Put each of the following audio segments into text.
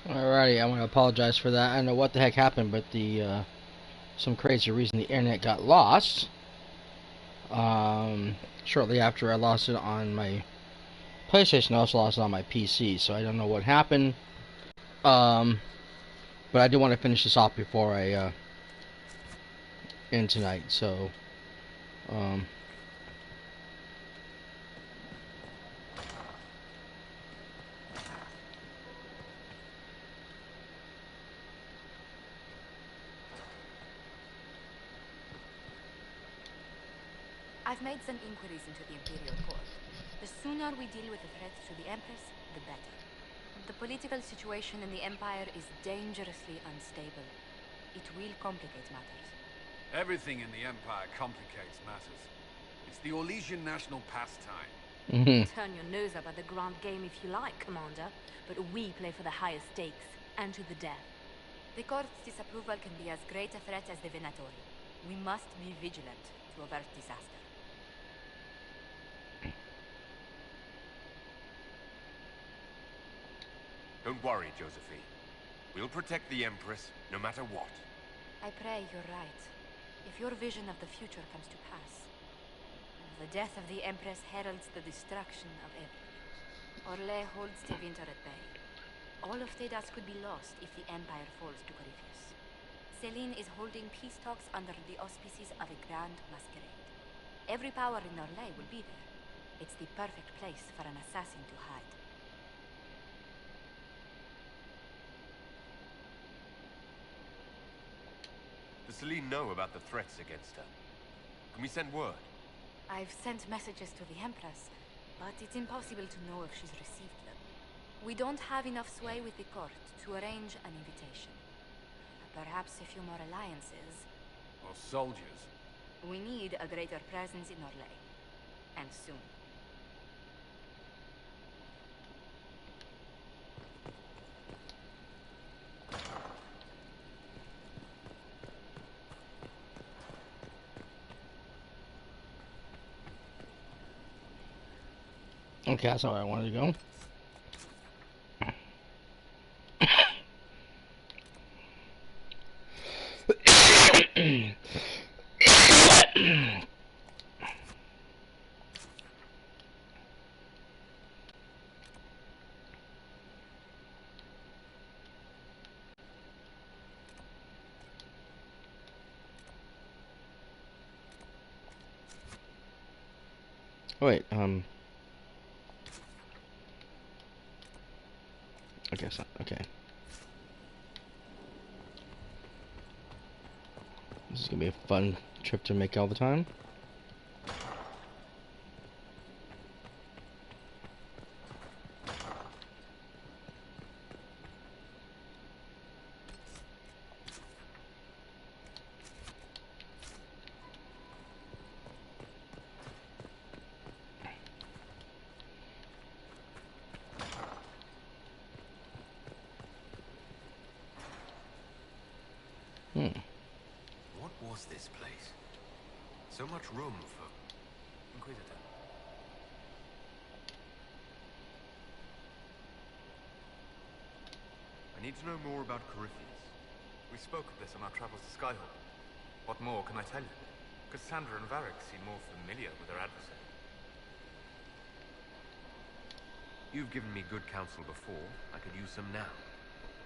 Alrighty, I want to apologize for that. I don't know what the heck happened, but the some crazy reason the internet got lost. Shortly after I lost it on my PlayStation, I also lost it on my PC. So I don't know what happened. Um, but I do want to finish this off before I end tonight. So um, I've made some inquiries into the Imperial Court. The sooner we deal with the threat to the Empress, the better. The political situation in the Empire is dangerously unstable. It will complicate matters. Everything in the Empire complicates matters. It's the Orlesian national pastime. Turn your nose up at the grand game if you like, Commander, but we play for the highest stakes, and to the death. The Court's disapproval can be as great a threat as the Venatori. We must be vigilant to avert disaster. Don't worry, Josephine. We'll protect the Empress, no matter what. I pray you're right. If your vision of the future comes to pass, the death of the Empress heralds the destruction of everything. Orlais holds Tevinter at bay. All of Thedas could be lost if the Empire falls to Corypheus. Celine is holding peace talks under the auspices of a grand masquerade. Every power in Orlais will be there. It's the perfect place for an assassin to hide. Does Celine know about the threats against her? Can we send word? I've sent messages to the Empress, but it's impossible to know if she's received them. We don't have enough sway with the court to arrange an invitation. Perhaps a few more alliances. Or soldiers. We need a greater presence in Orlais. And soon. okay, that's not where I wanted to go. Wait, I guess not. Okay. This is gonna be a fun trip to make all the time. What was this place? So much room for... Inquisitor. I need to know more about Corypheus. We spoke of this on our travels to Skyhold. What more can I tell you? Cassandra and Varric seem more familiar with their adversary. You've given me good counsel before. I could use some now.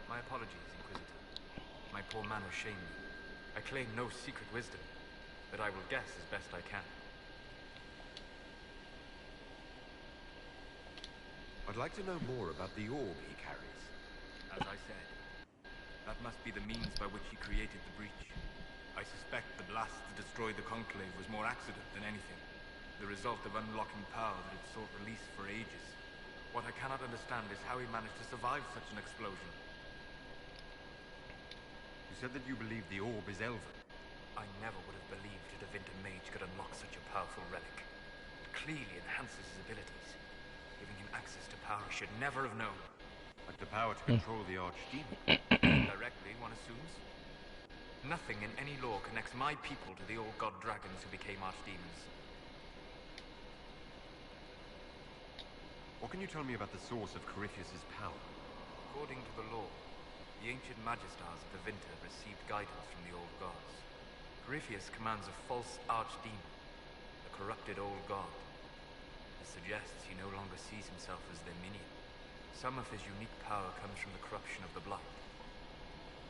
My apologies, Inquisitor. My poor manners shame me. I claim no secret wisdom, but I will guess as best I can. I'd like to know more about the orb he carries. As I said, that must be the means by which he created the breach. I suspect the blast to destroy the Conclave was more accident than anything, the result of unlocking power that had sought release for ages. What I cannot understand is how he managed to survive such an explosion. You said that you believe the orb is Elven. I never would have believed a Tevinter Mage could unlock such a powerful relic. It clearly enhances his abilities, giving him access to power he should never have known. Like the power to control the Archdemon. Directly, one assumes. Nothing in any law connects my people to the old god dragons who became archdemons. What can you tell me about the source of Corypheus's power? According to the law, The ancient Magistars of the Winter received guidance from the old gods. Corypheus commands a false archdemon, a corrupted old god. This suggests he no longer sees himself as their minion. Some of his unique power comes from the corruption of the blight.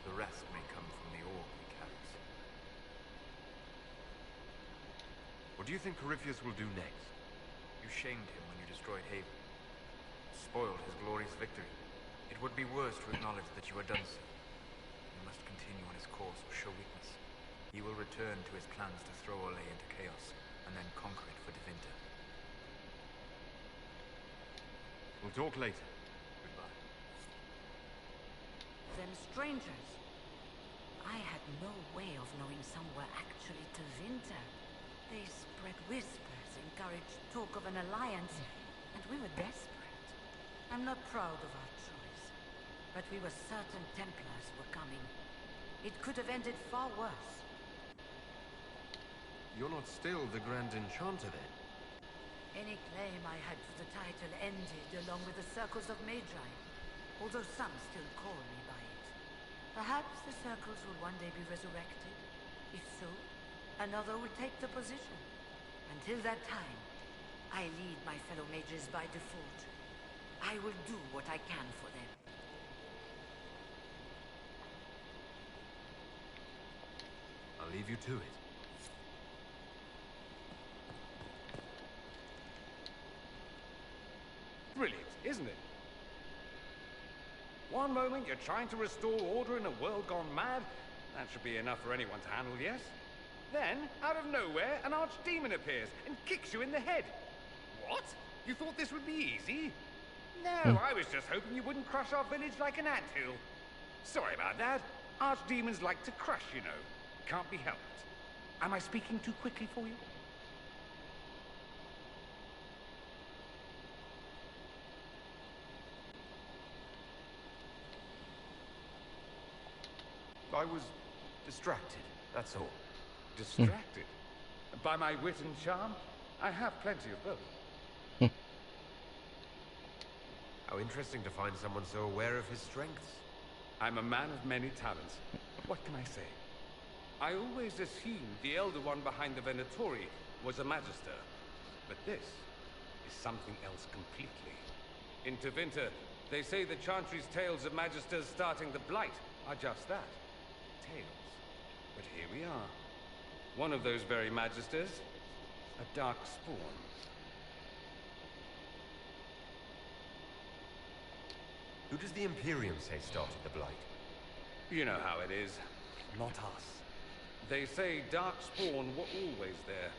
The rest may come from the orb he carries. What do you think Corypheus will do next? You shamed him when you destroyed Haven. Spoiled his glorious victory. It would be worse to acknowledge that you had done so. You must continue on his course or show weakness. He will return to his plans to throw Ole into chaos, and then conquer it for Devinter. We'll talk later. Goodbye. Them strangers. I had no way of knowing some were actually Tevinter. They spread whispers, encouraged talk of an alliance, and we were desperate. I'm not proud of our choice, but we were certain Templars were coming. It could have ended far worse. You're not still the Grand Enchanter then? Any claim I had to the title ended along with the circles of Magi, although some still call me by it. Perhaps the circles will one day be resurrected. If so, another will take the position. Until that time, I lead my fellow mages by default. I will do what I can for them. I'll leave you to it. Brilliant, isn't it? One moment you're trying to restore order in a world gone mad. That should be enough for anyone to handle, yes? Then, out of nowhere, an archdemon appears and kicks you in the head. What? You thought this would be easy? No, I was just hoping you wouldn't crush our village like an anthill. Sorry about that. Archdemons like to crush, you know. Can't be helped. Am I speaking too quickly for you? I was distracted, that's all. Distracted? By my wit and charm? I have plenty of both. How interesting to find someone so aware of his strengths. I'm a man of many talents. What can I say? I always assumed the Elder One behind the Venatori was a Magister. But this is something else completely. In Tevinter, they say the Chantry's tales of Magisters starting the Blight are just that. Tales. But here we are. One of those very Magisters, a dark spawn. Who does the Imperium say started the Blight? You know how it is. Not us. They say Darkspawn were always there.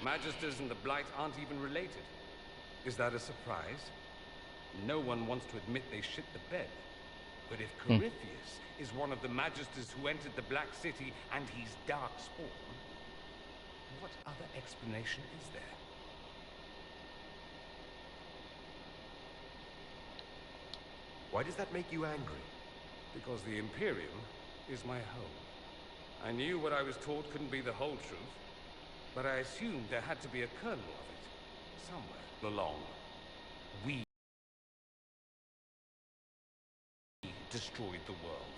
Magisters and the Blight aren't even related. Is that a surprise? No one wants to admit they shit the bed. But if Corypheus is one of the Magisters who entered the Black City and he's Darkspawn, what other explanation is there? Why does that make you angry? Because the Imperium is my home. I knew what I was taught couldn't be the whole truth, but I assumed there had to be a kernel of it, somewhere along. We destroyed the world.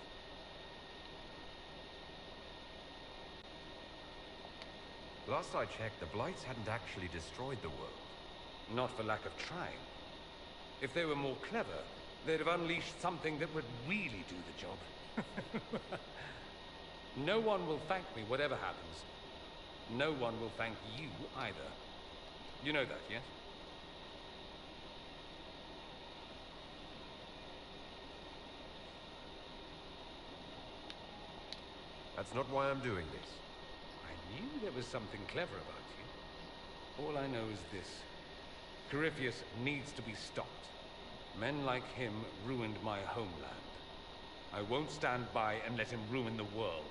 Last I checked, the Blights hadn't actually destroyed the world. Not for lack of trying. If they were more clever, they'd have unleashed something that would really do the job. No one will thank me, whatever happens. No one will thank you either. You know that, yes? That's not why I'm doing this. I knew there was something clever about you. All I know is this. Corypheus needs to be stopped. Men like him ruined my homeland. I won't stand by and let him ruin the world.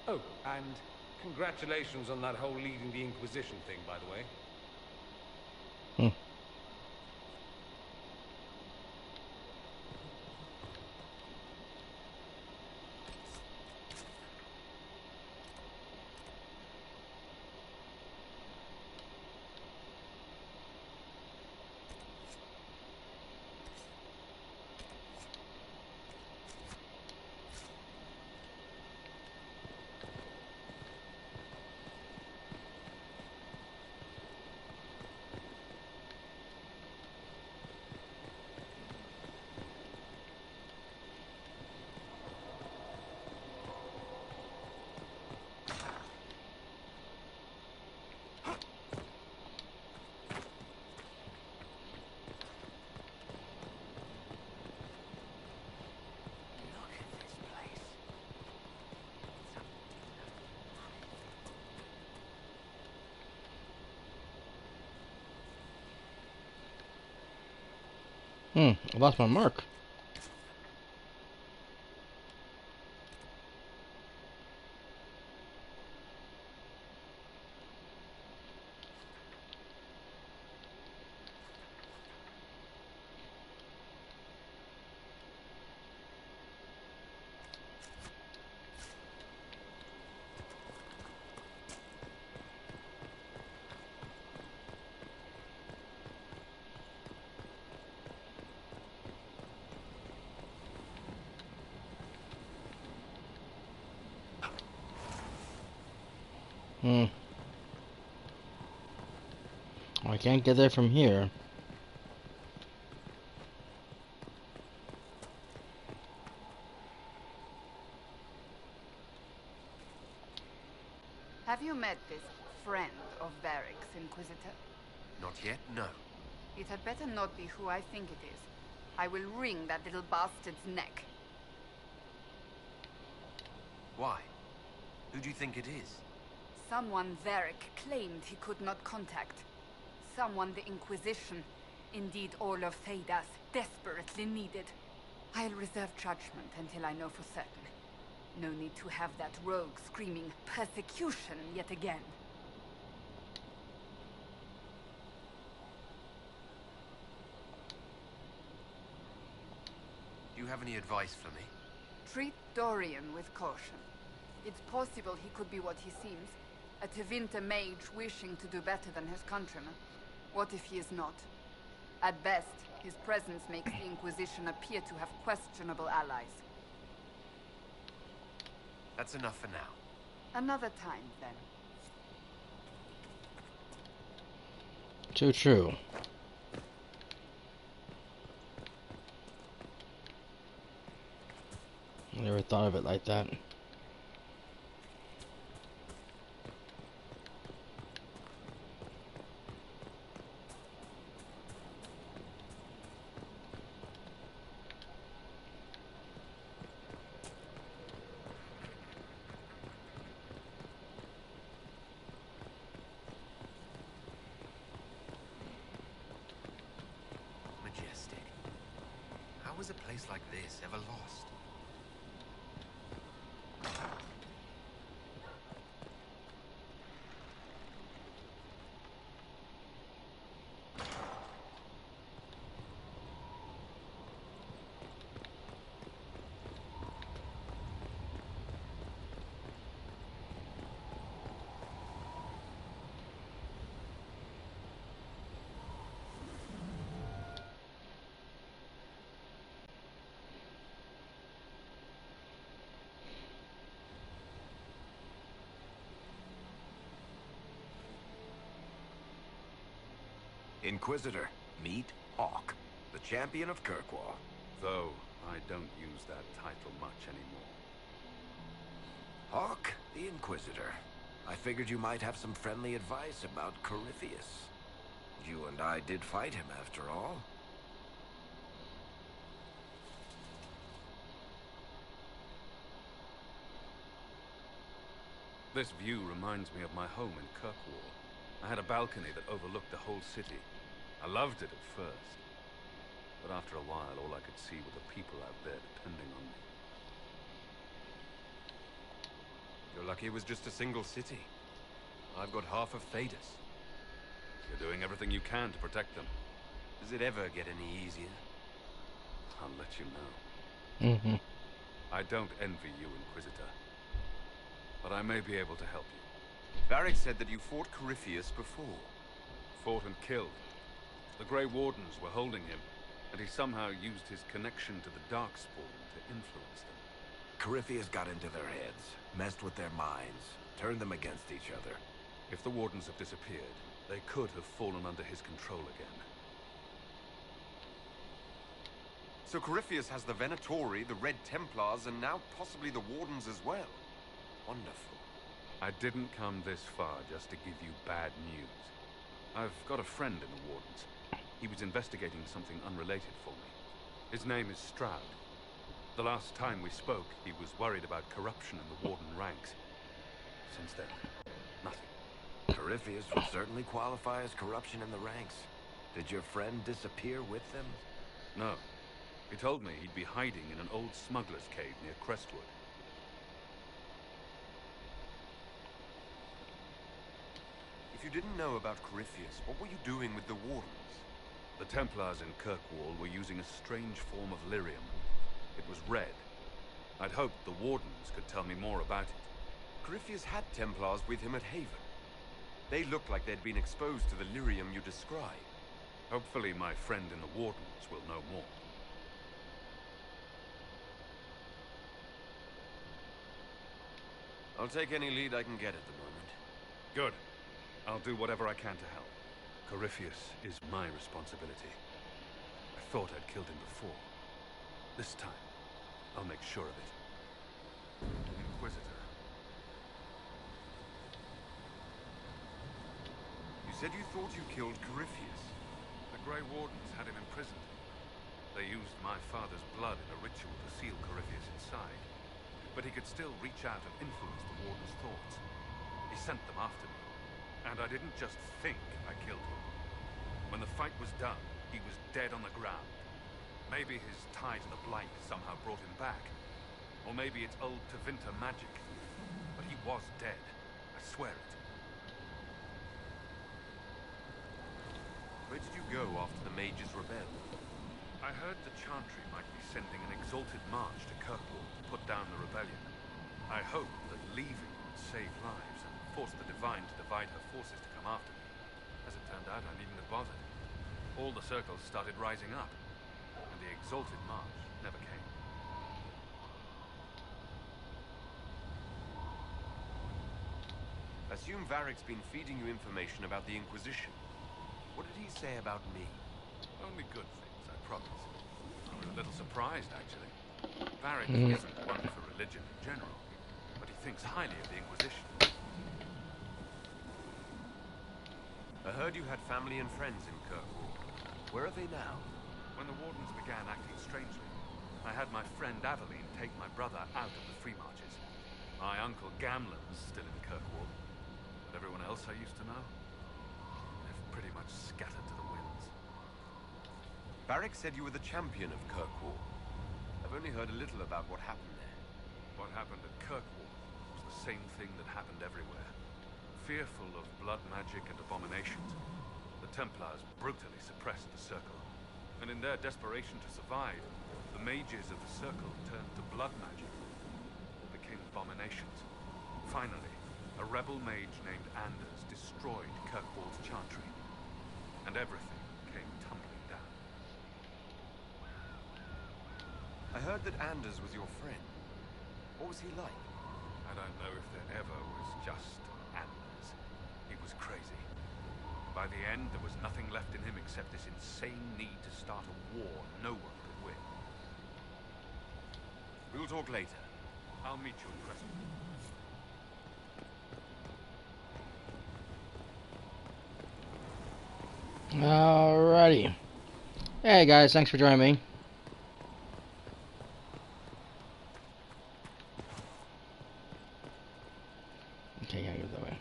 Oh, and congratulations on that whole leading the Inquisition thing, by the way. I lost my mark. I can't get there from here. Have you met this friend of Varric's, Inquisitor? Not yet, no. It had better not be who I think it is. I will wring that little bastard's neck. Why? Who do you think it is? Someone Varric claimed he could not contact. Someone the Inquisition, indeed all of Theidas, desperately needed. I'll reserve judgment until I know for certain. No need to have that rogue screaming persecution yet again. Do you have any advice for me? Treat Dorian with caution. It's possible he could be what he seems, a Tevinter mage wishing to do better than his countrymen. What if he is not? At best, his presence makes the Inquisition appear to have questionable allies. That's enough for now. Another time, then. Too true. I never thought of it like that. Majestic. How was a place like this ever lost? Inquisitor, meet Hawk, the champion of Kirkwall. Though I don't use that title much anymore. Hawk, the Inquisitor. I figured you might have some friendly advice about Corypheus. You and I did fight him after all. This view reminds me of my home in Kirkwall. I had a balcony that overlooked the whole city. I loved it at first. But after a while, all I could see were the people out there depending on me. You're lucky it was just a single city. I've got half of Theidas. You're doing everything you can to protect them. Does it ever get any easier? I'll let you know. I don't envy you, Inquisitor. But I may be able to help you. Varric said that you fought Corypheus before. Fought and killed. The Grey Wardens were holding him, and he somehow used his connection to the Darkspawn to influence them. Corypheus got into their heads, messed with their minds, turned them against each other. If the Wardens have disappeared, they could have fallen under his control again. So Corypheus has the Venatori, the Red Templars, and now possibly the Wardens as well. Wonderful. I didn't come this far just to give you bad news. I've got a friend in the Wardens. He was investigating something unrelated for me. His name is Stroud. The last time we spoke, he was worried about corruption in the Warden ranks. Since then, nothing. Corypheus would certainly qualify as corruption in the ranks. Did your friend disappear with them? No. He told me he'd be hiding in an old smuggler's cave near Crestwood. If you didn't know about Corypheus, what were you doing with the Wardens? The Templars in Kirkwall were using a strange form of lyrium. It was red. I'd hoped the Wardens could tell me more about it. Corypheus had Templars with him at Haven. They looked like they'd been exposed to the lyrium you describe. Hopefully my friend in the Wardens will know more. I'll take any lead I can get at the moment. Good. I'll do whatever I can to help. Corypheus is my responsibility. I thought I'd killed him before. This time, I'll make sure of it. Inquisitor. You said you thought you killed Corypheus. The Grey Wardens had him imprisoned. They used my father's blood in a ritual to seal Corypheus inside. But he could still reach out and influence the Warden's thoughts. He sent them after me. And I didn't just think I killed him. When the fight was done, he was dead on the ground. Maybe his tie to the Blight somehow brought him back. Or maybe it's old Tevinter magic. But he was dead. I swear it. Where did you go after the Mages rebelled? I heard the Chantry might be sending an exalted march to Kirkwall to put down the rebellion. I hoped that leaving would save lives and force the Divine to divide her forces to come after me. As it turned out, I needn't have bothered. All the circles started rising up, and the exalted march never came. Assume Varric's been feeding you information about the Inquisition. What did he say about me? Only good things, I promise. I was a little surprised, actually. Varric isn't one for religion in general, but he thinks highly of the Inquisition. I heard you had family and friends in Kirkwall. Where are they now? When the Wardens began acting strangely, I had my friend Aveline take my brother out of the Free Marches. My uncle Gamlen's still in Kirkwall, but everyone else I used to know, they've pretty much scattered to the winds. Varric said you were the champion of Kirkwall. I've only heard a little about what happened there. What happened at Kirkwall was the same thing that happened everywhere. Fearful of blood magic and abominations, the Templars brutally suppressed the Circle. And in their desperation to survive, the mages of the Circle turned to blood magic, or became abominations. Finally, a rebel mage named Anders destroyed Kirkwall's Chantry, and everything came tumbling down. I heard that Anders was your friend. What was he like? I don't know if there ever was just Anders. He was crazy. By the end, there was nothing left in him except this insane need to start a war no one could win. We'll talk later. I'll meet you in Crestwood. Alrighty. Hey guys, thanks for joining me. Okay, yeah, you're that way.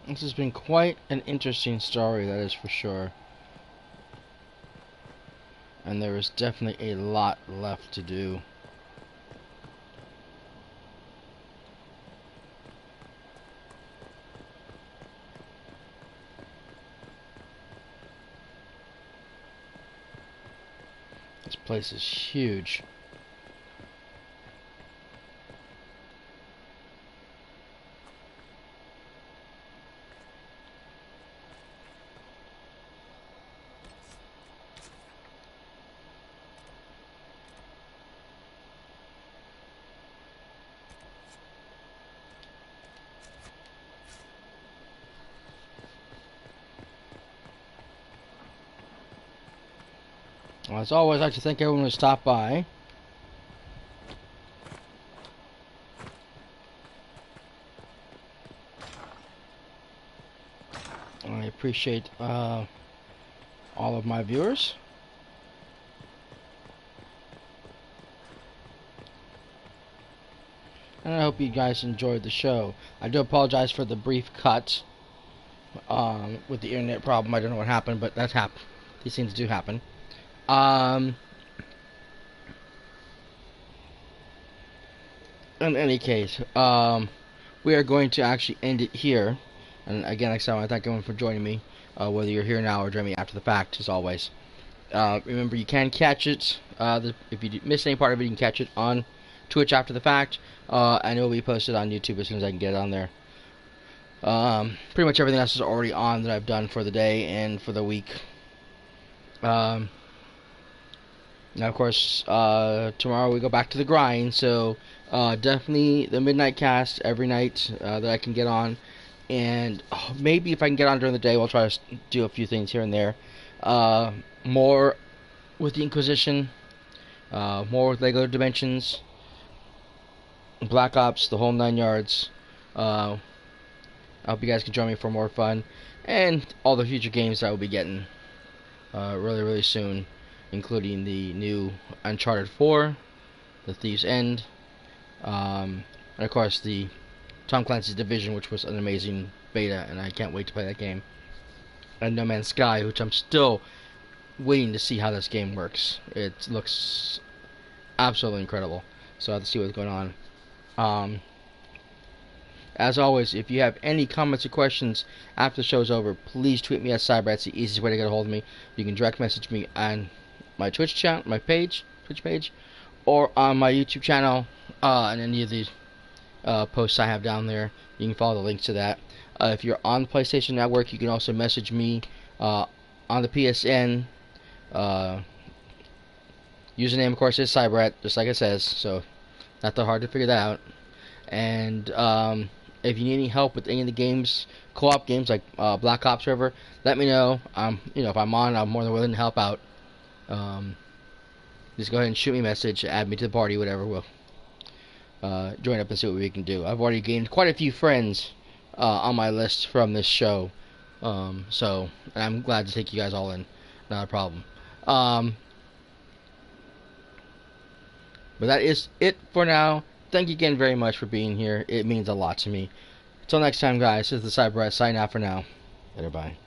This has been quite an interesting story, that is for sure. And there is definitely a lot left to do. This place is huge. Well, as always, I'd like to thank everyone who stopped by. I appreciate all of my viewers. And I hope you guys enjoyed the show. I do apologize for the brief cut with the internet problem. I don't know what happened, but that's happened. These things do happen. In any case, we are going to actually end it here. And again, like I said, I want to thank everyone for joining me, whether you're here now or joining me after the fact, as always. Remember, you can catch it. If you missed any part of it, you can catch it on Twitch after the fact, and it will be posted on YouTube as soon as I can get it on there. Pretty much everything else is already on that I've done for the day and for the week. Now, of course, tomorrow we go back to the grind, so definitely the midnight cast every night that I can get on. And maybe if I can get on during the day, we'll try to do a few things here and there. More with the Inquisition, more with Lego Dimensions, Black Ops, the whole 9 yards. I hope you guys can join me for more fun, and all the future games that I will be getting really, really soon, including the new Uncharted 4, The Thief's End, and of course the Tom Clancy's Division, which was an amazing beta, and I can't wait to play that game. And No Man's Sky, which I'm still waiting to see how this game works. It looks absolutely incredible, so I have to see what's going on. As always, if you have any comments or questions after the show's over, please tweet me at cyperrat. It's the easiest way to get a hold of me. You can direct message me on my Twitch channel, Twitch page, or on my YouTube channel, and any of the posts I have down there. You can follow the links to that. If you're on the PlayStation Network, you can also message me on the PSN. Username, of course, is cyperrat, just like it says, so not that hard to figure that out. And if you need any help with any of the games, co-op games like Black Ops River, let me know. If I'm on, I'm more than willing to help out. Just go ahead and shoot me a message, add me to the party, whatever. We'll join up and see what we can do. I've already gained quite a few friends on my list from this show, so I'm glad to take you guys all in. Not a problem. But that is it for now. Thank you again very much for being here. It means a lot to me. Until next time, guys, this is the cyperrat signing out for now. Later, bye.